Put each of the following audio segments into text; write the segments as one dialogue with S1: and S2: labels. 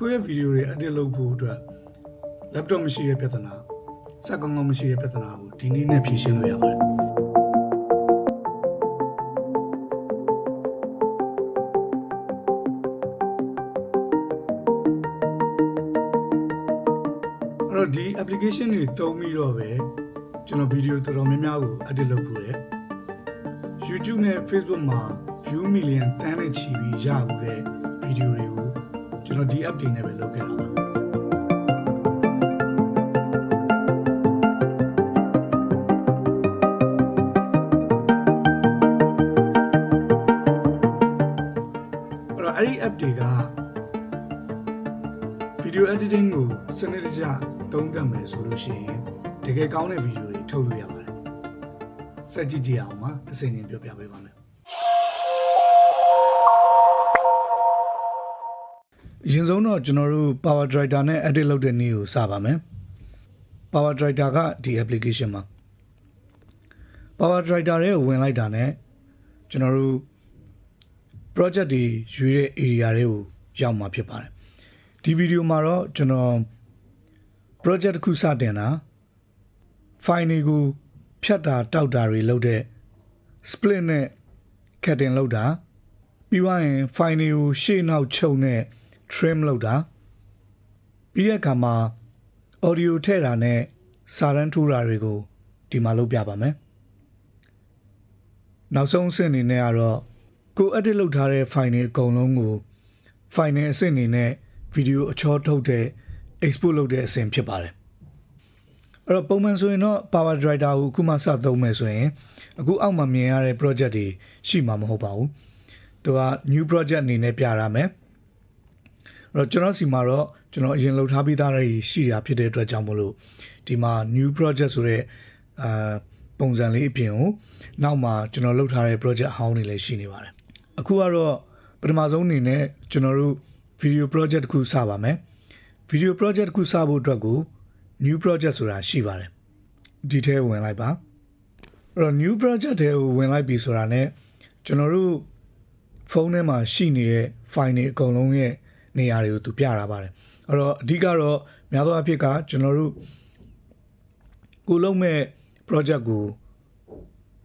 S1: ကိုယ့်ရဲ့ဗီဒီယိုတွေ edit လုပ်ဖို့အတွက် laptop မရှိတဲ့ပြဿနာစက်ကောင်းကောင်းမရှိတဲ့ပြဿနာကိုဒီနည်းနဲ့ဖြေရှင်းလို့ရပါတယ်အဲ့တော့ဒီ application တွေသုံးပြီးတော့ပဲကျွန်တော်ဗီဒီယိုတော်တော်များများကို edit လုပ်ဖို့တယ် YouTube နဲ့ Facebook မှာ view million တန်းနဲ့ချီပြီးရဘူးတဲ့ဗီဒီယိုတွေကိုကျွန်တော်ဒီ app တွေနဲ့ပဲလုပ်ခဲ့တာပါအဲ့ဒီ app တွေက video editing ကိုစနစ်တကျသုံးသပ်မယ်ဆိုလို့ရှိရင်တကယ်ကောင်းတဲ့ဗီဒီယိုတွေထုတ်လို့ရပါတယ်စက်ကြည့်ကြည့်အောင်ပါတစ်စင်းချင်းပြောပြပေးပါမယ်အရင်ဆုံးတော့ကျွန်တော်တို့ Power Director နဲ့ edit လုပ်တဲ့နည်းကိုစပါမယ် Power Director ကဒီ application မှာ Power Director ရဲ့ဝင်လိုက်တာနဲ့ကျွန်တော်တို့ project တွေရွေးတဲ့ area တွေကိုရောက်မှာဖြစ်ပါတယ်ဒီဗီဒီယိုမှာတော့ကျွန်တော် project တစ်ခုစတင်တာ file တွေကိုဖြတ်တာတောက်တာတွေလုပ်တဲ့ split နဲ့ cutting လုပ်တာပြီးသွားရင် file တွေကိုရှေ့နောက်ချုပ်နဲ့ trim လုပ်တာပြီးတဲ့အခါမှာ audio ထည့်တာနဲ့စာတန်းထိုးတာတွေကိုဒီမှာလုပ်ပြပါမယ်နောက်ဆုံးအဆင့်အနေနဲ့ကတော့ကို edit လုပ်ထားတဲ့ file တွေအကုန်လုံးကို file နဲ့အဆင့်အနေနဲ့ video အချောထုတ်တဲ့ export လုပ်တဲ့အဆင့်ဖြစ်ပါတယ်အဲ့တော့ပုံမှန်ဆိုရင်တော့ Power Director ကိုအခုမှစသုံးမယ်ဆိုရင်အခုအောက်မှာမြင်ရတဲ့ project တွေရှိမှာမဟုတ်ပါဘူးသူက new project အနေနဲ့ပြရမယ်အဲ့တော့ကျွန်တော်စီမှာတော့ကျွန်တော်အရင်လုပ်ထားပြီးသားတွေရှိတာဖြစ်တဲ့အတွက်ကြောင့်မလို့ဒီမှာ new project ဆိုတဲ့ပုံစံလေးအပြင်ကိုနောက်မှာကျွန်တော်လုပ်ထားတဲ့ project အဟောင်းတွေလည်းရှိနေပါတယ်အခုကတော့ပထမဆုံးအနေနဲ့ကျွန်တော်တို့ video project တစ်ခုစပါမယ် video project တစ်ခုစဖို့အတွက်ကို new project ဆိုတာရှိပါတယ်ဒီထဲဝင်လိုက်ပါအဲ့တော့ new project ထဲကိုဝင်လိုက်ပြီဆိုတာ ਨੇ ကျွန်တော်တို့ဖုန်းထဲမှာရှိနေတဲ့ file တွေအကုန်လုံးရဲ့နေရာတွေကိုသူပြတာပါတယ်အဲ့တော့အဓိကတော့များသောအားဖြင့်ကကျွန်တော်တို့ကိုလုံးမဲ့ project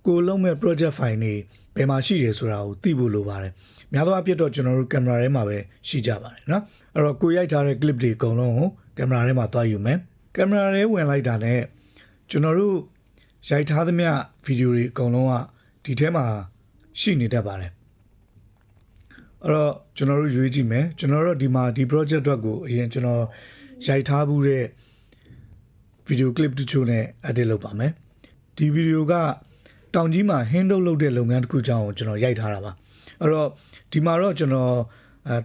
S1: ကိုလုံးမဲ့ project file တွေဘယ်မှာရှိတယ်ဆိုတာကိုသိဖို့လိုပါတယ်များသောအားဖြင့်တော့ကျွန်တော်တို့ကင်မရာထဲမှာပဲရှိကြပါတယ်เนาะအဲ့တော့ကိုရိုက်ထားတဲ့ clip တွေအကုန်လုံးကိုကင်မရာထဲမှာတွားယူမယ်ကင်မရာထဲဝင်လိုက်တာ ਨੇ ကျွန်တော်တို့ရိုက်ထားသမျှဗီဒီယိုတွေအကုန်လုံးကဒီထဲမှာရှိနေတတ်ပါတယ်အဲ့တော့ကျွန်တော်တို့ရွေးကြည့်မယ်ကျွန်တော်တို့ဒီမှာဒီ project အတွက်ကိုအရင်ကျွန်တော်ရိုက်ထားမှုတဲ့ video clip တချို့နဲ့ edit လုပ်ပါမယ်ဒီဗီဒီယိုကတောင်ကြီးမှာဟင်းတုပ်လုပ်တဲ့လုပ်ငန်းတစ်ခုကြောင်းကိုကျွန်တော်ရိုက်ထားတာပါအဲ့တော့ဒီမှာတော့ကျွန်တော်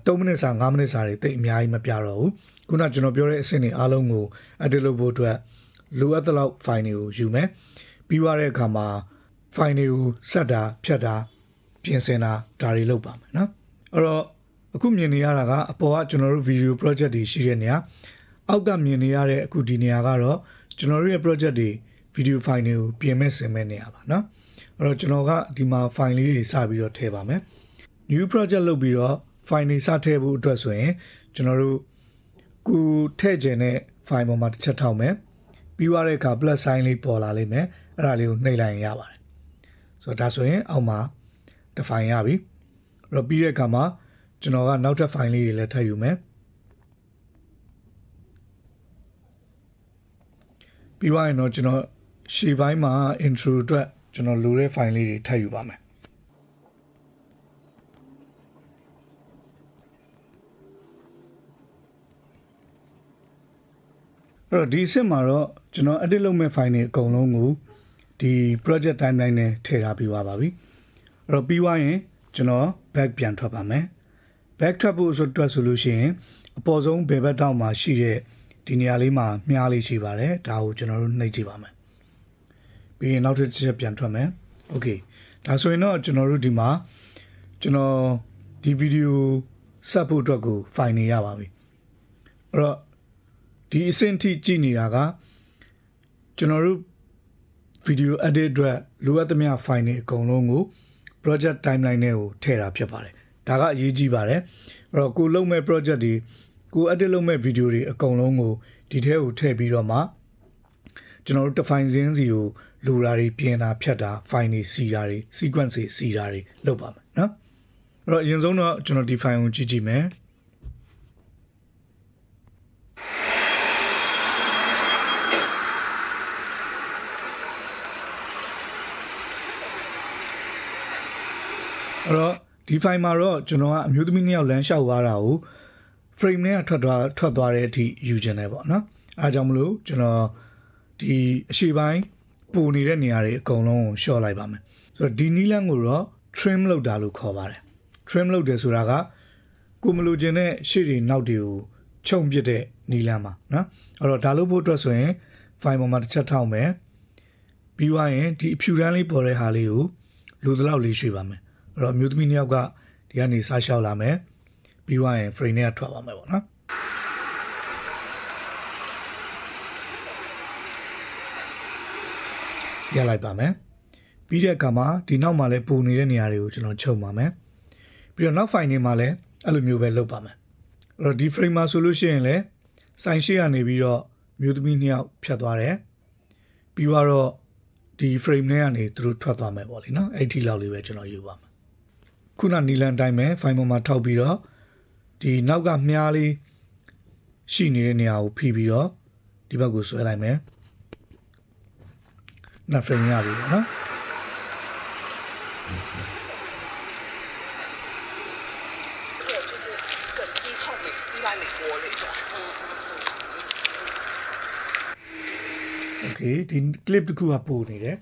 S1: 3မိနစ်စာ5မိနစ်စာတွေတိတ်အများကြီးမပြတော့ဘူးခုနကျွန်တော်ပြောတဲ့အဆင့်တွေအားလုံးကို edit လုပ်ဖို့အတွက်လိုအပ်တဲ့လောက် file တွေကိုယူမယ်ပြီးသွားတဲ့အခါမှာ file တွေကိုဆက်တာဖြတ်တာပြင်ဆင်တာဒါတွေလုပ်ပါမယ်နော်အဲ့တော့အခုမြင်နေရတာကအပေါ်ကကျွန်တော်တို့ video project တွေရှိတဲ့နေရာအောက်ကမြင်နေရတဲ့အခုဒီနေရာကတော့ကျွန်တော်တို့ရဲ့ project တွေ video file တွေကိုပြင်မဲ့ဆင်မဲ့နေရာပါနော်အဲ့တော့ကျွန်တော်ကဒီမှာ file လေးတွေစပြီးတော့ထည့်ပါမယ် new project လုပ်ပြီးတော့ file တွေစထည့်ဖို့အတွက်ဆိုရင်ကျွန်တော်တို့ကိုထည့်ခြင်းတဲ့ file ပေါ်မှာတစ်ချက်ထောက်မယ်ပြီးသွားတဲ့အခါ plus sign လေးပေါ်လာလိမ့်မယ်အဲ့ဒါလေးကိုနှိပ်လိုက်ရင်ရပါတယ်ဆိုတော့ဒါဆိုရင်အောက်မှာတစ် file ရပြီအဲ့တော့ပြီးတဲ့အခါမှာကျွန်တော်ကနောက်ထပ် file လေးတွေလည်းထည့်ယူမယ်ပြီးသွားရင်တော့ကျွန်တော်ရှေ့ပိုင်းမှာ intro အတွက်ကျွန်တော်လိုတဲ့ file လေးတွေထည့်ယူပါမယ်အဲ့တော့ဒီအဆင့်မှာတော့ကျွန်တော် edit လုပ်မဲ့ file တွေအကုန်လုံးကိုဒီ project timeline နဲ့ထည့်ထားပြီးပါပြီအဲ့တော့ပြီးသွားရင်ကျွန်တော် back ပြန်ထွက်ပါမယ် back ထွက်ဖို့ဆိုလို့ရှိရင်အပေါ်ဆုံးဘယ်ဘက်တောက်မှာရှိတဲ့ဒီနေရာလေးမှာမြားလေးရှိပါတယ်ဒါကိုကျွန်တော်တို့နှိပ်ကြည့်ပါမယ်ပြီးရင်နောက်တစ်ချက်ပြန်ထွက်မယ် okay ဒါဆိုရင်တော့ကျွန်တော်တို့ဒီမှာကျွန်တော်ဒီဗီဒီယိုဆက်ဖို့အတွက်ကို file နေရပါပြီအဲ့တော့ဒီအဆင့်ထိကြည့်နေတာကကျွန်တော်တို့ video edit အတွက်လိုအပ်သမျှ file တွေအကုန်လုံးကို project timeline နဲ့ကိုထည့်တာဖြစ်ပါတယ်ဒါကအရေးကြီးပါတယ်အဲ့တော့ကိုလုပ်မဲ့ project တွေ ကို edit လုပ်မဲ့ video တွေအကုန်လုံးကိုဒီထဲကိုထည့်ပြီးတော့မှကျွန်တော်တို့ define စင်းစီကိုလိုတာတွေပြင်တာဖြတ်တာ file တွေစီတာတွေ sequence တွေစီတာတွေလုပ်ပါမယ်နော်အဲ့တော့အရင်ဆုံးတော့ကျွန်တော်ဒီ file ကိုကြည့်မယ်အဲ့တော့ဒီ file မှာတော့ကျွန်တော်ကအမျိုးသမီးနှစ်ယောက်လမ်းလျှောက်သွားတာကို frame နဲ့ထွက်သွားတဲ့အထိယူခြင်းတယ်ပေါ့နော်အားကြောင့်မလို့ကျွန်တော်ဒီအရှိပိုင်းပိုနေတဲ့နေရာတွေအကုန်လုံးကိုရှော့လိုက်ပါမယ်ဆိုတော့ဒီနီးလန်းကိုတော့ trim လုပ်တာလို့ခေါ်ပါတယ် trim လုပ်တယ်ဆိုတာကကိုမလိုချင်တဲ့ရှေ့တွေနောက်တွေကိုခြုံပစ်တဲ့နီးလန်းပါနော်အဲ့တော့ဒါလို့ဖို့အတွက်ဆိုရင် file ပေါ်မှာတစ်ချက်ထောက်မယ်ပြီးသွားရင်ဒီအဖြူတန်းလေးပေါ်တဲ့ဟာလေးကိုလိုတလောက်လေးရွှေ့ပါမယ်အဲ့တော့အမျိုးသမီးနှစ်ယောက်ကဒီကနေစားလျှောက်လာမယ်ပြီးသွားရင် frame နဲ့ထွက်ပါမယ်ပေါ့နော်ရလိုက်ပါမယ်ပြီးတဲ့အခါမှာဒီနောက်မှာလည်းပုံနေတဲ့နေရာတွေကိုကျွန်တော်ချုပ်ပါမယ်ပြီးတော့နောက် file တွေမှာလည်းအဲ့လိုမျိုးပဲလုပ်ပါမယ်အဲ့တော့ဒီ frame မှာဆိုလို့ရှိရင်လည်းစိုင်းရှိကနေပြီးတော့မျိုးသမီးနှစ်ယောက်ဖြတ်သွားတယ်ပြီးတော့ဒီ frame နဲ့ကနေသူတို့ထွက်သွားမယ်ပေါ့လေနော်အဲ့ဒီလောက်လေးပဲကျွန်တော်ယူပါမယ်ခုနနီလန်တိုင်းပဲ file ပေါ်မှာထောက်ပြီးတော့ဒီနောက်ကမြားလေးရှိနေတဲ့နေရာကိုဖိပြီးတော့ဒီဘက်ကိုဆွဲလိုက်မယ်နောက် frame ရပြီပေါ့နော်
S2: 就是本地靠依赖美国那种。
S1: Okay ဒီ clip တစ်ခုကပို့နေတယ်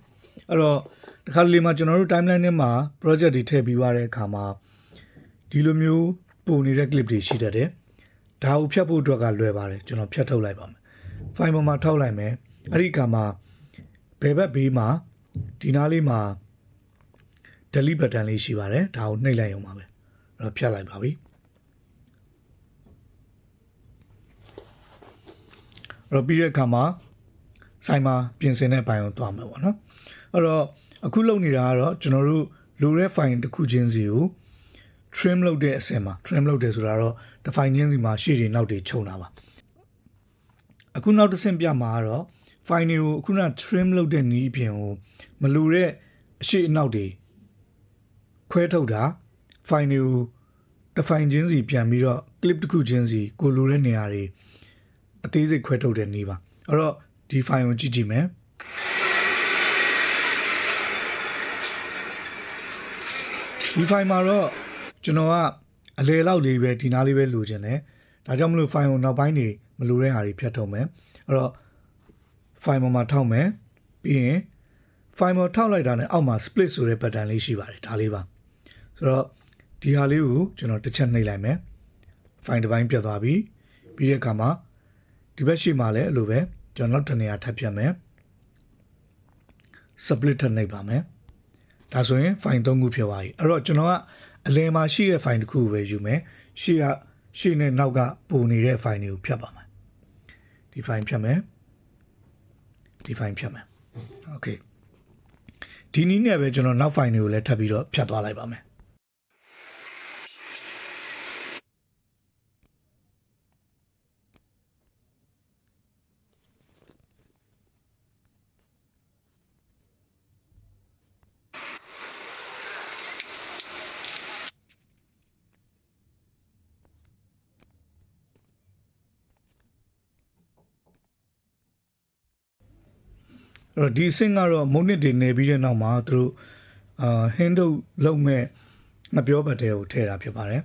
S1: အဲ့တော့ဒီခါလေးမှာကျွန်တော်တို့ timeline ထဲမှာ project တွေထည့်ပြီးသွားတဲ့အခါမှာဒီလိုမျိုးပို့နေတဲ့ clip တွေရှိတတ်တယ်ဒါကိုဖြတ်ဖို့အတွက်ကလွယ်ပါတယ်ကျွန်တော်ဖြတ်ထုတ်လိုက်ပါမယ် file ပေါ်မှာထောက်လိုက်မယ်အဲ့ဒီအခါမှာဘယ်ဘက်ဘေးမှာဒီနားလေးမှာ delete button လေးရှိပါတယ်ဒါကိုနှိပ်လိုက်အောင်ပါပဲအဲ့တော့ဖြတ်လိုက်ပါပြီအဲ့တော့ပြီးတဲ့အခါမှာဆိုင်မှာပြင်ဆင်တဲ့ဘိုင်ကိုတွားမယ်ပေါ့နော်အဲ့တော့အခုလုပ်နေတာကတော့ကျွန်တော်တို့လိုတဲ့ file တစ်ခုချင်းစီကို trim လုပ်တဲ့အဆင့်မှာ trim လုပ်တယ်ဆိုတာတော့ define ချင်းစီမှာရှေ့တွေနောက်တွေခြုံတာပါအခုနောက်တစ်ဆင့်ပြမှာကတော့ file တွေကိုအခုန trim လုပ်တဲ့နည်းအပြင်ကိုမလိုတဲ့အရှေ့အနောက်တွေခွဲထုတ်တာ file တွေကို define ချင်းစီပြန်ပြီးတော့ clip တစ်ခုချင်းစီကိုလိုတဲ့နေရာတွေအသေးစိတ်ခွဲထုတ်တဲ့နည်းပါအဲ့တော့ဒီ file ကိုကြည့်မယ်ဒီ file မှာတော့ကျွန်တော်ကအလဲလောက်လေးပဲဒီနားလေးပဲလိုချင်တယ်ဒါကြောင့်မလို့ file ကိုနောက်ပိုင်းနေမလိုတဲ့ဟာတွေဖြတ်ထုတ်မယ်အဲ့တော့ file မှာထောက်မယ်ပြီးရင် file မှာထောက်လိုက်တာနဲ့အောက်မှာ split ဆိုတဲ့ button လေးရှိပါတယ်ဒါလေးပါဆိုတော့ဒီဟာလေးကိုကျွန်တော်တစ်ချက်နှိပ်လိုက်မယ် file တစ်ပိုင်းပြတ်သွားပြီပြီးတဲ့အခါမှာဒီဘက်ရှိမှလည်းအဲ့လိုပဲကျွန်တော်နောက်တစ်နေရာထပ်ပြတ်မယ် split ထပ်နှိပ်ပါမယ်ဒါဆိုရင် file 3ခုဖြစ်သွားပြီအဲ့တော့ကျွန်တော်ကအလယ်မှာရှိတဲ့ file တစ်ခုကိုပဲယူမယ်ရှေ့နဲ့နောက်ကပုံနေတဲ့ file တွေကိုဖြတ်ပါမယ်ဒီ file ဖြတ်မယ်ဒီ file ဖြတ်မယ် okay ဒီနည်းနဲ့ပဲကျွန်တော်နောက် file တွေကိုလည်းထပ်ပြီးတော့ဖြတ်သွားလိုက်ပါမယ်အဲ့တော့ဒီအဆင့်ကတော့မုံနစ်တွေနေပြီးတဲ့နောက်မှာသူတို့handle လုံးမဲ့ငပြောပတ်တဲ့ကိုထည့်တာဖြစ်ပါတယ်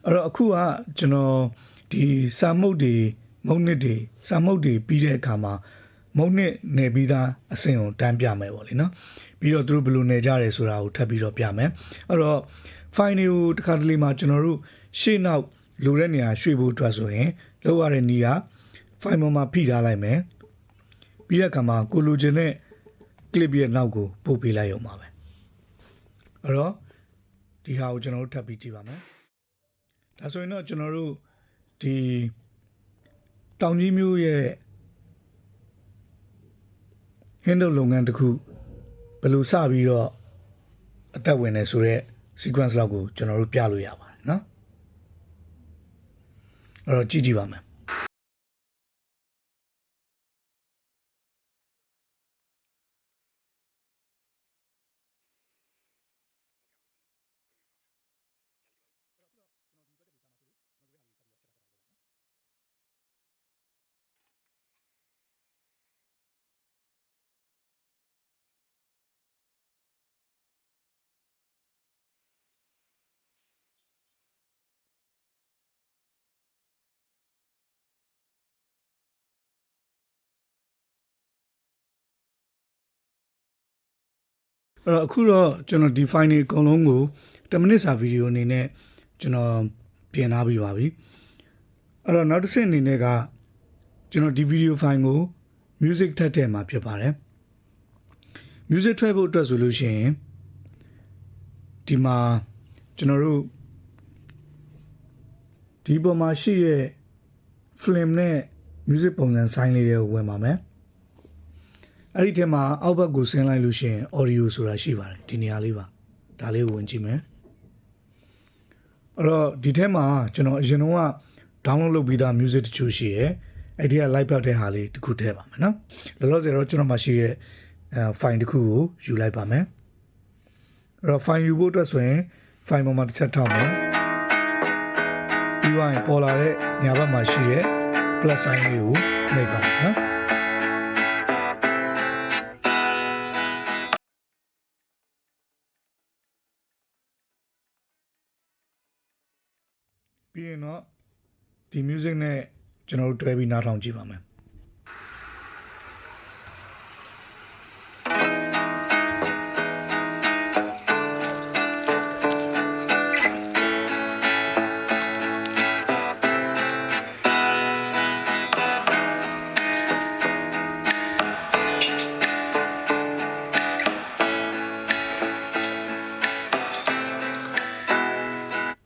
S1: အဲ့တော့အခုကကျွန်တော်ဒီစာမုတ်တွေမုံနစ်တွေစာမုတ်တွေပြီးတဲ့အခါမှာမုံနစ်နေပြီးသားအဆင့်ကိုတန်းပြမယ်ပေါ့လေနော်ပြီးတော့သူတို့ဘယ်လိုနေကြတယ်ဆိုတာကိုထပ်ပြီးတော့ပြမယ်အဲ့တော့ file တွေကိုတစ်ခါတလေမှာကျွန်တော်တို့ရှေ့နောက်လိုတဲ့နေရာရွှေ့ဖို့အတွက်ဆိုရင်လောက်ရတဲ့နေရာ file မှာဖိထားလိုက်မယ်ပြီးတဲ့အခါမှာကိုလိုချင်တဲ့ clip ရဲ့နောက်ကိုပို့ပေးလိုက်ရုံပါပဲအဲ့တော့ဒီဟာကိုကျွန်တော်တို့ထပ်ပြီးကြည့်ပါမယ်ဒါဆိုရင်တော့ကျွန်တော်တို့ဒီတောင်ကြီးမျိုးရဲ့ handle လုပ်ငန်းတစ်ခုဘယ်လိုစပြီးတော့ အသက်ဝင်နေဆိုတဲ့ sequence လောက်ကိုကျွန်တော်တို့ပြလို့ရပါတယ်နော်အဲ့တော့ကြည့်ပါမယ် အဲ့တော့အခုတော့ကျွန်တော် define နေအကုန်လုံးကို10 မိနစ်စာဗီဒီယိုအနေနဲ့ကျွန်တော်ပြင်ထားပြီးပါပြီအဲ့တော့နောက်တစ်ဆင့်အနေနဲ့ကကျွန်တော်ဒီဗီဒီယို file ကို music ထပ်ထည့်မှာဖြစ်ပါတယ် music ထွက်ဖို့အတွက်ဆိုလို့ရှိရင်ဒီမှာကျွန်တော်တို့ဒီပေါ်မှာရှိရဲ့ film နဲ့ music ပုံစံ sign လေးတွေကိုဝင်ပါမယ်အဲ့ဒီထဲမှာအောက်ဘက်ကိုဆင်းလိုက်လို့ရှိရင် audio ဆိုတာရှိပါတယ်ဒီနေရာလေးပါဒါလေးကိုဝင်ကြည့်မယ်အဲ့တော့ဒီထဲမှာကျွန်တော်အရင်တော့ download လုပ်ပြီးသား music တချို့ရှိရဲအဲ့ဒီက live ပတ်တဲ့ဟာလေးတစ်ခုထည့်ပါမယ်နော်လောလောဆယ်တော့ကျွန်တော်မှာရှိရဲ့ file တစ်ခုကိုယူလိုက်ပါမယ်အဲ့တော့ file ယူဖို့အတွက်ဆိုရင် file ပေါ်မှာတစ်ချက်ထောက်မယ်ပြီးရင်ပေါ်လာတဲ့ညာဘက်မှာရှိရဲ့ plus sign လေးကိုနှိပ်ပါမယ်နော်ပြီးရင်တော့ဒီ music နဲ့ကျွန်တော်တို့တွဲပြီးနားထောင်ကြည့်ပါမယ်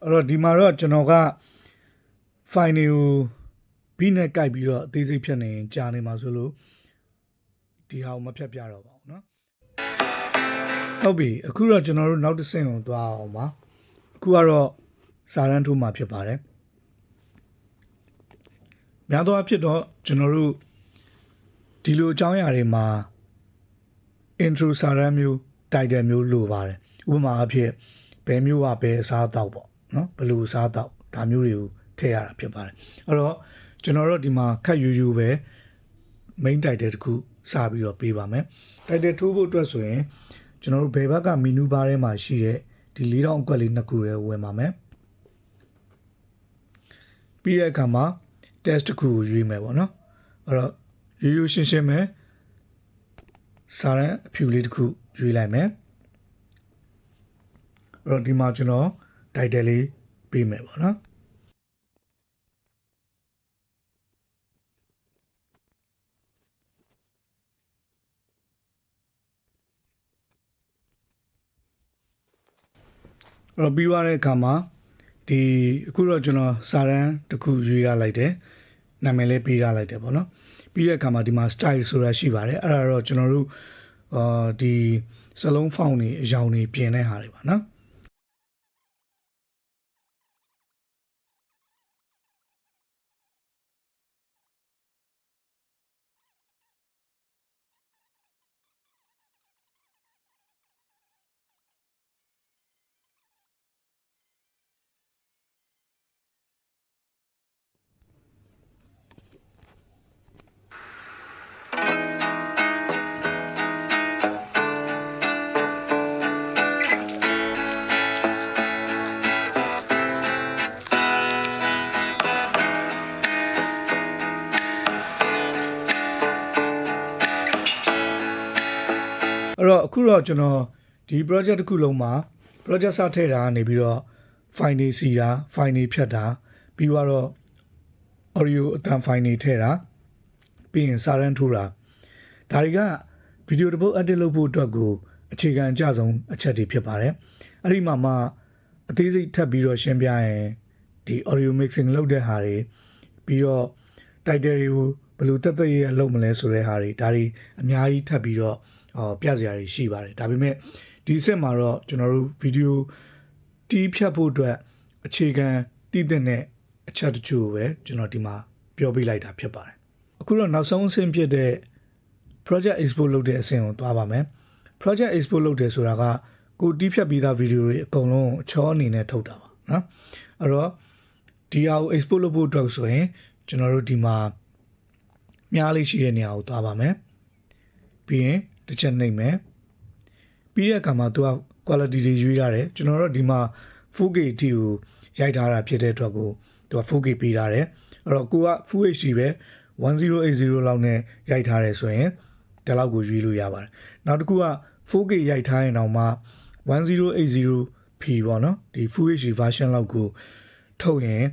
S1: အဲ့တော့ဒီမှာတော့ကျွန်တော်က file တွေကို beat နဲ့ကြိုက်ပြီးတော့အသေးစိတ်ဖြတ်နေရင်ကြာနေမှာဆိုလို့ဒီဟာကိုမဖြတ်ပြတော့ပါဘူးเนาะဟုတ်ပြီအခုတော့ကျွန်တော်တို့နောက်တစ်ဆင့်ကိုသွားအောင်ပါအခုကတော့စာရန်ထိုးမှာဖြစ်ပါတယ်များသောအားဖြင့်တော့ကျွန်တော်တို့ဒီလိုအကြောင်းအရာတွေမှာ intro စာရန်မျိုး title မျိုးလိုပါတယ်ဥပမာအဖြစ်ဘယ်မျိုးကဘယ်အစားအသောက်ပေါ့เนาะဘယ်လိုအစားအသောက်ဒါမျိုးတွေကိုထည့်ရတာဖြစ်ပါတယ်အဲ့တော့ကျွန်တော်တို့ဒီမှာခက်ယူယူပဲ main title တခုစပြီးတော့ပေးပါမယ် title ထိုးဖို့အတွက်ဆိုရင်ကျွန်တော်တို့ဘယ်ဘက်က menu bar ထဲမှာရှိတဲ့ဒီ၄တောင်အကွက်လေးနှစ်ခုရဲဝင်ပါမယ်ပြီးတဲ့အခါမှာ test တခုကိုရွေးမယ်ပေါ့နော်အဲ့တော့ရိုးရိုးရှင်းရှင်းပဲစာရန်အဖြူလေးတခုရွေးလိုက်မယ်အဲ့တော့ဒီမှာကျွန်တော် title လေးပေးမယ်ပေါ့နော်အဲ့တော့ပြီးသွားတဲ့အခါမှာဒီအခုတော့ကျွန်တော်စာရန်တစ်ခုရွေးရလိုက်တယ်နာမည်လေးပေးရလိုက်တယ်ပေါ့နော်ပြီးတဲ့အခါမှာဒီမှာ style ဆိုတာရှိပါတယ်အဲ့ဒါတော့ကျွန်တော်တို့ဒီစလုံး font တွေအရောင်တွေပြင်တဲ့ဟာတွေပါနော်အဲ့တော့အခုတော့ကျွန်တော်ဒီ project တစ်ခုလုံးမှာ project စထည့်တာကနေပြီးတော့ file တွေစီတာ file တွေဖြတ်တာပြီးတော့ audio အတန် file တွေထည့်တာပြီးရင်စာရန်ထိုးတာဒါတွေကဗီဒီယိုတစ်ပုတ် edit လုပ်ဖို့အတွက်ကိုအခြေခံအကျဆုံးအချက်တွေဖြစ်ပါတယ်အဲ့ဒီမှာမှအသေးစိတ်ထပ်ပြီးတော့ရှင်းပြရင်ဒီ audio mixing လုပ်တဲ့ဟာတွေပြီးတော့ title တွေကိုဘယ်လိုတက်တက်ရရလုပ်မလဲဆိုတဲ့ဟာတွေဒါတွေအများကြီးထပ်ပြီးတော့ပြစရာတွေရှိပါတယ်ဒါပေမဲ့ ဒီအဆင့်မှာတော့ကျွန်တော်တို့ဗီဒီယိုတီးဖြတ်ဖို့အတွက်အခြေခံတည်တဲ့အချက်တချို့ပဲကျွန်တော်ဒီမှာပြောပြလိုက်တာဖြစ်ပါတယ်အခုတော့နောက်ဆုံးအဆင့်ဖြစ်တဲ့ project export လုပ်တဲ့အဆင့်ကိုသွားပါမယ် project export လုပ်တယ်ဆိုတာကကိုတီးဖြတ်ပြီးသားဗီဒီယိုတွေအကုန်လုံးအချောအနေနဲ့ထုတ်တာပါနော်အဲ့တော့ဒီဟာကို export လုပ်ဖို့အတွက်ဆိုရင်ကျွန်တော်တို့ဒီမှာမြားလေးရှိတဲ့နေရာကိုသွားပါမယ်ပြီးရင်တစ်ချက်နှိပ်မယ်ပြီးတဲ့အခါမှာသူက quality တွေရွေးရတယ်ကျွန်တော်တို့ဒီမှာ 4K အထိကိုရိုက်ထားတာဖြစ်တဲ့အတွက်ကိုသူက 4K ပေးထားတယ်အဲ့တော့ကိုက Full HD ပဲ1080လောက်နဲ့ရိုက်ထားတယ်ဆိုရင်ဒီလောက်ကိုရွေးလို့ရပါတယ်နောက်တစ်ခုက 4K ရိုက်ထားရင်တော့မှ 1080p ပေါ့နော်ဒီ Full HD version လောက်ကိုထုတ်ရင်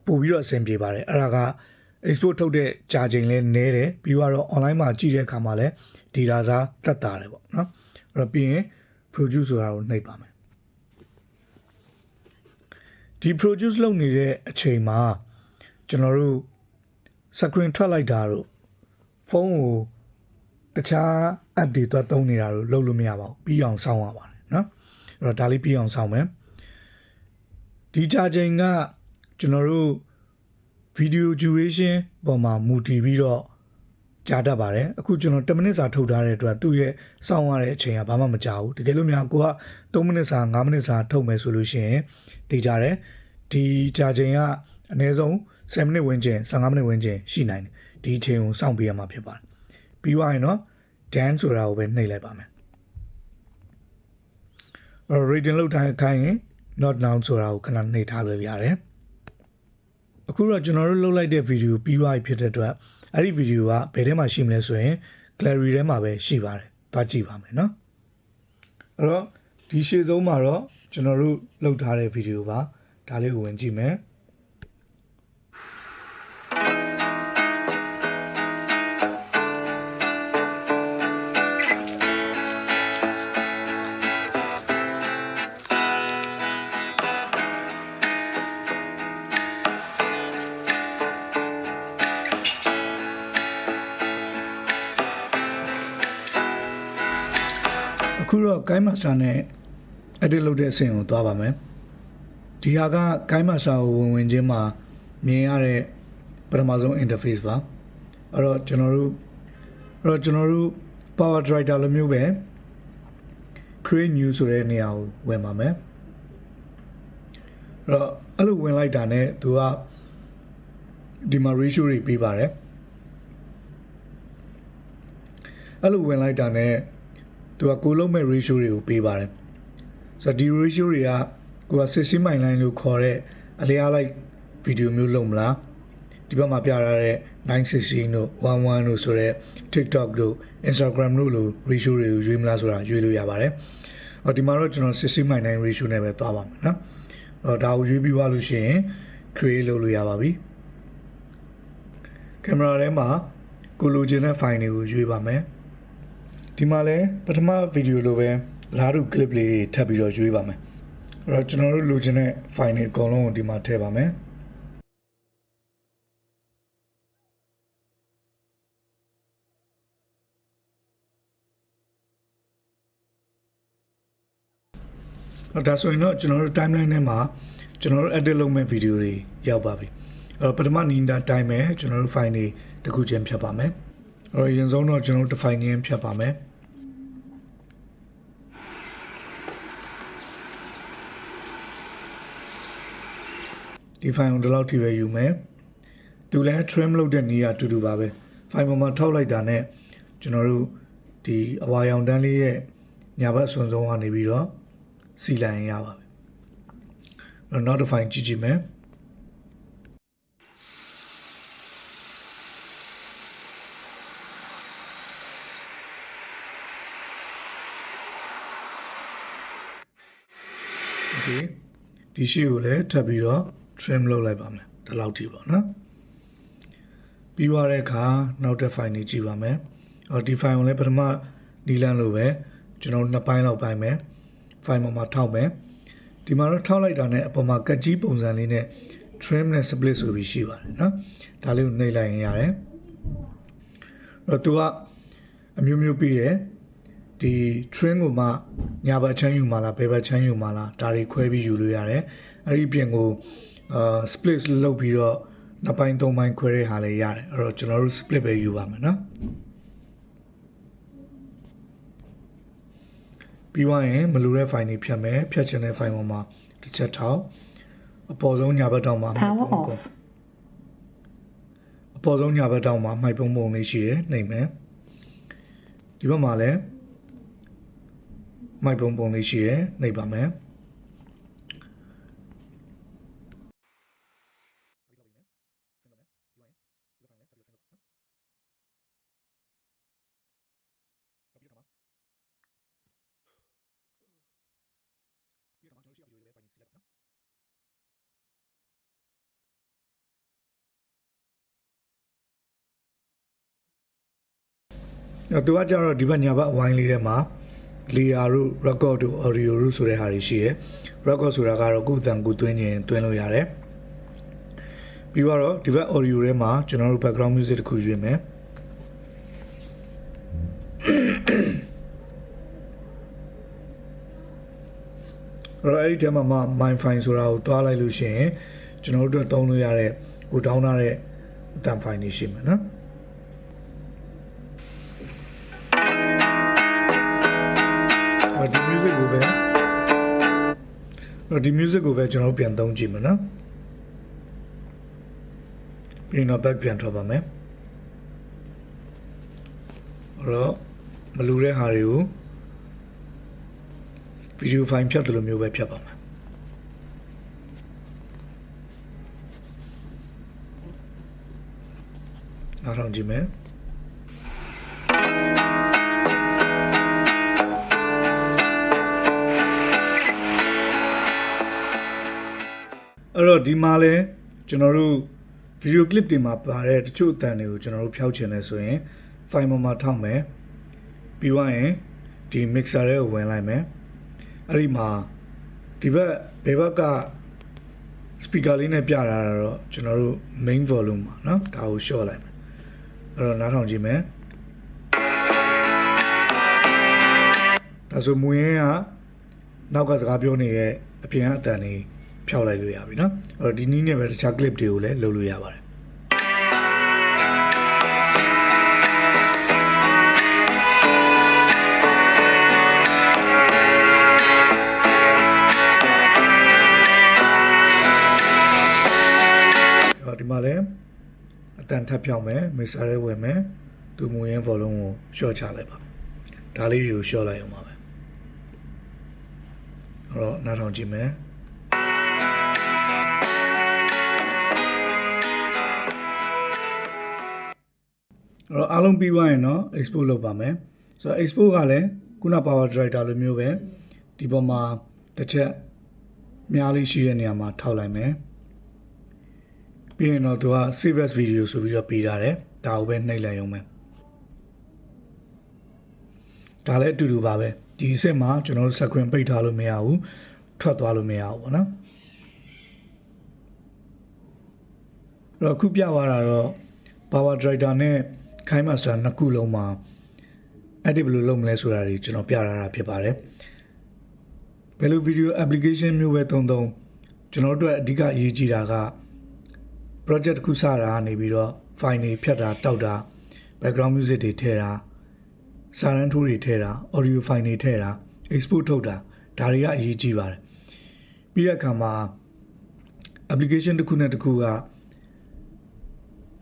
S1: ပို့ပြီးတော့အဆင်ပြေပါတယ်အဲ့ဒါက export ထုတ်တဲ့ကြာချိန်လဲနည်းတယ်ပြီးတော့ online မှာကြည့်တဲ့အခါမှာလဲ data စားတက်တာတယ်ပေါ့နော်အဲ့တော့ပြီးရင် produce ဆိုတာကိုနှိပ်ပါမယ်ဒီ produce လုပ်နေတဲ့အချိန်မှာကျွန်တော်တို့ screen ထွက်လိုက်တာတို့ဖုန်းကိုတခြား app တွေသွားသုံးနေတာတို့လုပ်လို့မရပါဘူးပြီးအောင်စောင့်ရပါတယ်နော်အဲ့တော့ဒါလေးပြီးအောင်စောင့်မယ်ဒီကြာချိန်ကကျွန်တော်တို့ video duration ပေါ်မှာမူတည်ပြီးတော့ကြာတတ်ပါတယ်အခုကျွန်တော်10မိနစ်စာထုတ်ထားတဲ့အတွက်သူ့ရဲ့စောင့်ရတဲ့အချိန်ကဘာမှမကြာဘူးတကယ်လို့များကိုက3မိနစ်စာ5မိနစ်စာထုတ်မယ်ဆိုလို့ရှိရင်တည်ကြတယ်ဒီကြာချိန်ကအနည်းဆုံး10မိနစ်ဝန်းကျင်15မိနစ်ဝန်းကျင်ရှိနိုင်တယ်ဒီအချိန်ကိုစောင့်ပေးရမှာဖြစ်ပါတယ်ပြီးသွားရင်တော့ done ဆိုတာကိုပဲနှိပ်လိုက်ပါမယ်rating လောက်တိုင်းခိုင်းရင် not now ဆိုတာကိုခဏနှိပ်ထားလို့ရတယ်အခုတော့ကျွန်တော်တို့လုပ်လိုက်တဲ့ဗီဒီယိုပြီးသွားပြီဖြစ်တဲ့အတွက်အဲ့ဒီဗီဒီယိုကဘယ်ထဲမှာရှိမလဲဆိုရင် gallery ထဲမှာပဲရှိပါတယ်။သွားကြည့်ပါမယ်နော်။အဲ့တော့ဒီရှေ့ဆုံးမှာတော့ကျွန်တော်တို့လုပ်ထားတဲ့ဗီဒီယိုပါဒါလေးကိုဝင်ကြည့်မယ်။အခုတော့ Guide Master နဲ့ edit လုပ်တဲ့အဆင့်ကိုသွားပါမယ်ဒီဟာက Guide Master ကိုဝင်ခြင်းမှာမြင်ရတဲ့ပထမဆုံး interface ပါအဲ့တော့ကျွန်တော်တို့ Power Director လိုမျိုးပဲ Create New ဆိုတဲ့နေရာကိုဝင်ပါမယ်အဲ့လိုဝင်လိုက်တာနဲ့သူကဒီမှာ ratio တွေပေးပါတယ်အဲ့လိုဝင်လိုက်တာနဲ့သူကကိုလုံးမဲ့ ratio တွေကိုပေးပါတယ်ဆိုတော့ဒီ ratio တွေကကိုက60မိုင်လိုင်းလို့ခေါ်တဲ့အလျားလိုက်ဗီဒီယိုမျိုးလုပ်မလားဒီဘက်မှာပြထားတဲ့960တို့11တို့ဆိုတဲ့ TikTok တို့ Instagram တို့လို ratio တွေကိုရွေးမလားဆိုတာရွေးလို့ရပါတယ်ဒီမှာတော့ကျွန်တော်60မိုင်9 ratio နဲ့ပဲသွားပါမယ်နော်ဒါကိုရွေးပြီးသွားလို့ရှိရင် create လုပ်လို့ရပါပြီကင်မရာထဲမှာကိုလိုချင်တဲ့ file တွေကိုရွေးပါမယ်ဒီမှာလည်းပထမဗီဒီယိုလိုပဲလားတူ clip လေးတွေထပ်ပြီးတော့ရွေးပါမယ်အဲ့တော့ကျွန်တော်တို့လိုချင်တဲ့ file တွေအကုန်လုံးကိုဒီမှာထည့်ပါမယ်ဒါဆိုရင်တော့ကျွန်တော်တို့ timeline ထဲမှာကျွန်တော်တို့ edit လုပ်မဲ့ဗီဒီယိုတွေရောက်ပါပြီအဲ့တော့ပထမနီးတာတိုင်းပဲကျွန်တော်တို့ file တွေတစ်ခုချင်းဖြတ်ပါမယ်အဲ့တော့အရင်ဆုံးတော့ကျွန်တော်တို့ file ချင်းဖြတ်ပါမယ်ဒီ file ကိုဒီလောက်ထိပဲယူမယ်သူလည်း trim လုပ်တဲ့နည်းကအတူတူပါပဲ file ပေါ်မှာထောက်လိုက်တာနဲ့ကျွန်တော်တို့ဒီအဝါရောင်တန်းလေးရဲ့ညာဘက်အစွန်ဆုံးကနေပြီးတော့စီလိုက်ရပါပဲနောက်တစ် file ကြည့်ကြည့်မယ်โอเคဒီရှေ့ကိုလည်းထပ်ပြီးတော့ trim လုပ်လိုက်ပါမယ်ဒီလောက်ထိပေါ့နော်ပြီးသွားတဲ့အခါနောက်တဲ့ file ကြီးကြည့်ပါမယ်ဒီ file ကိုလည်းပထမနီလန်းလိုပဲကျွန်တော်နှစ်ပိုင်းလောက်ပိုင်းမယ် file မှာထောက်မယ်ဒီမှာတော့ထောက်လိုက်တာနဲ့အပေါ်မှာကတ်ကြီးပုံစံလေးနဲ့ trim နဲ့ split ဆိုပြီးရှိပါတယ်နော်ဒါလေးကိုနှိပ်လိုက်ရင်ရတယ်သူကအမျိုးမျိုးပြီးတယ် ဒီ train ကိုမှညာဘက်ချမ်းယူမှာလားဘယ်ဘက်ချမ်းယူမှာလားဒါတွေခွဲပြီးယူလို့ရတယ်အဲ့ဒီပြင်ကိုsplit လုပ်ပြီးတော့နှစ်ပိုင်းသုံးပိုင်းခွဲတဲ့ဟာလည်းရတယ်အဲ့တော့ကျွန်တော်တို့ split ပဲယူပါမယ်နော်ပြီးသွားရင်မလိုတဲ့ file တွေဖြတ်မယ်ဖြတ်ချင်တဲ့ file ပေါ်မှာတစ်ချက်ထောက်အပေါ်ဆုံးညာဘက်တောင်မှာအပေါ်ဆုံးညာဘက်တောင်မှာမှိုက်ပုံပုံလေးရှိတယ်နှိပ်မယ်ဒီဘက်မှာလည်းမှိုက်ပုံပုံလေးရှိတယ်နှိပ်ပါမယ်သူကကြတော့ဒီဘက်ညာဘက်အဝိုင်းလေးထဲမှာ layer တို့ record တို့ audio တို့ဆိုတဲ့ဟာတွေရှိတယ် record ဆိုတာကတော့ကိုယ်အတန်ကိုသွင်းခြင်းသွင်းလို့ရတယ်ပြီးတော့ဒီဘက် audio ထဲမှာကျွန်တော်တို့ background music တစ်ခုရွေးမယ်အဲ့ဒီထဲမှာ my file ဆိုတာကိုတွားလိုက်လို့ရှိရင်ကျွန်တော်တို့သုံးလို့ရတဲ့ကိုတောင်းထားတဲ့အတန် file တွေရှိမှာနော်ဒီ music ကိုပဲကျွန်တော်ပြန်သုံးကြည့်မယ်နော်ပြီးတော့ back ပြန်ထွက်ပါမယ်အဲ့တော့မလူတဲ့ဟာတွေကို video file ဖြတ်တယ်လို့မျိုးပဲဖြတ်ပါမယ်အားလုံးကြည့်မယ်အဲ့တော့ဒီမှာလဲကျွန်တော်တို့ video clip တွေမှာပါတဲ့တချို့အတန်တွေကိုကျွန်တော်တို့ဖျောက်ချင်လဲဆိုရင် file မှာထောက်မယ်ပြီးသွားရင်ဒီ mixer ထဲကိုဝင်လိုက်မယ်အဲ့ဒီမှာဒီဘက်ဘယ်ဘက်က speaker လေးနဲ့ပြတာတော့ကျွန်တော်တို့ main volume ပါเนาะဒါကို short လိုက်မယ်အဲ့တော့နားထောင်ကြည့်မယ်ဒါဆိုမူရင်းကနောက်ကစကားပြောနေတဲ့အပြင်အတန်တွေဖြောက်လိုက်လို့ရပြီเนาะအဲ့တော့ဒီနည်းနဲ့ပဲတခြား clip တွေကိုလည်းလုပ်လို့ရပါတယ်ဒီမှာလည်းအတန်ထပ်ဖြောက်မယ် mixer ထဲဝင်မယ်သူမူရင်း volume ကို short ချလိုက်ပါဒါလေးတွေကို short လိုက်အောင်ပါပဲအဲ့တော့နားထောင်ကြည့်မယ်အဲ့တော့အားလုံးပြီးသွားရင်တော့ export လုပ်ပါမယ်ဆိုတော့ export ကလည်းခုန power director လိုမျိုးပဲဒီပေါ်မှာတစ်ချက်များလေးရှိတဲ့နေရာမှာထောက်လိုက်မယ်ပြီးရင်တော့သူက save as video ဆိုပြီးတော့ပေးထားတယ်ဒါကိုပဲနှိပ်လိုက်အောင်မယ်ဒါလည်းအတူတူပါပဲဒီအစ်မှာကျွန်တော်တို့ screen ပိတ်ထားလို့မရဘူးထွက်သွားလို့မရဘူးပေါ့နော်အဲ့တော့ခုပြသွားတာတော့ power director နဲ့ KineMaster နှစ်ခုလုံးမှာ edit ဘယ်လိုလုပ်မလဲဆိုတာတွေကျွန်တော်ပြထားတာဖြစ်ပါတယ်ဘယ်လို video application မျိုးပဲသုံးကျွန်တော်တို့အဓိကအရေးကြီးတာက project တစ်ခုစတာနေပြီးတော့ file တွေဖြတ်တာတောက်တာ background music တွေထည့်တာစာရန်ထိုးတွေထည့်တာ audio file တွေထည့်တာ export ထုတ်တာဒါတွေကအရေးကြီးပါတယ်ပြီးတဲ့အခါမှာ application တစ်ခုနဲ့တစ်ခုက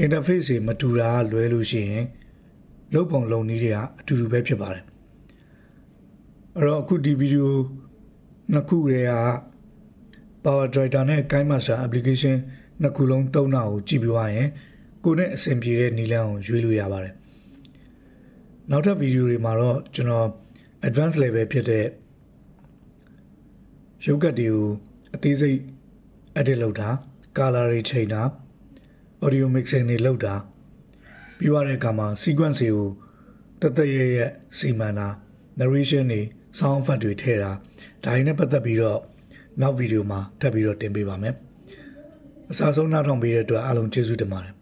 S1: interface တွေမတူတာလွဲလို့ရှိရင်လုပ်ပုံလုပ်နည်းတွေကအတူတူပဲဖြစ်ပါတယ်အဲ့တော့အခုဒီ video နှစ်ခုတွေက power director နဲ့ KineMaster application နှစ်ခုလုံးသုံးတာကိုကြည့်ပြီးသွားရင်ကိုယ်နဲ့အဆင်ပြေတဲ့နည်းလမ်းကိုရွေးလို့ရပါတယ်နောက်ထပ်ဗီဒီယိုတွေမှာတော့ကျွန်တော် advanced level ဖြစ်တဲ့ရုပ်ကတ်တွေကိုအသေးစိတ် edit လုပ်တာ color တွေချိန်တာ audio mixing တွေလုပ်တာပြီးသွားတဲ့အခါမှာ sequence တွေကိုတသက်ရဲ့စီမံတာ narration တွေ sound effect တွေထည့်တာဒါတွေနဲ့ပတ်သက်ပြီးတော့နောက်ဗီဒီယိုမှာထပ်ပြီးတော့တင်ပေးပါမယ်အစားဆုံးနားထောင်ပေးတဲ့အတွက်အားလုံးကျေးဇူးတင်ပါတယ်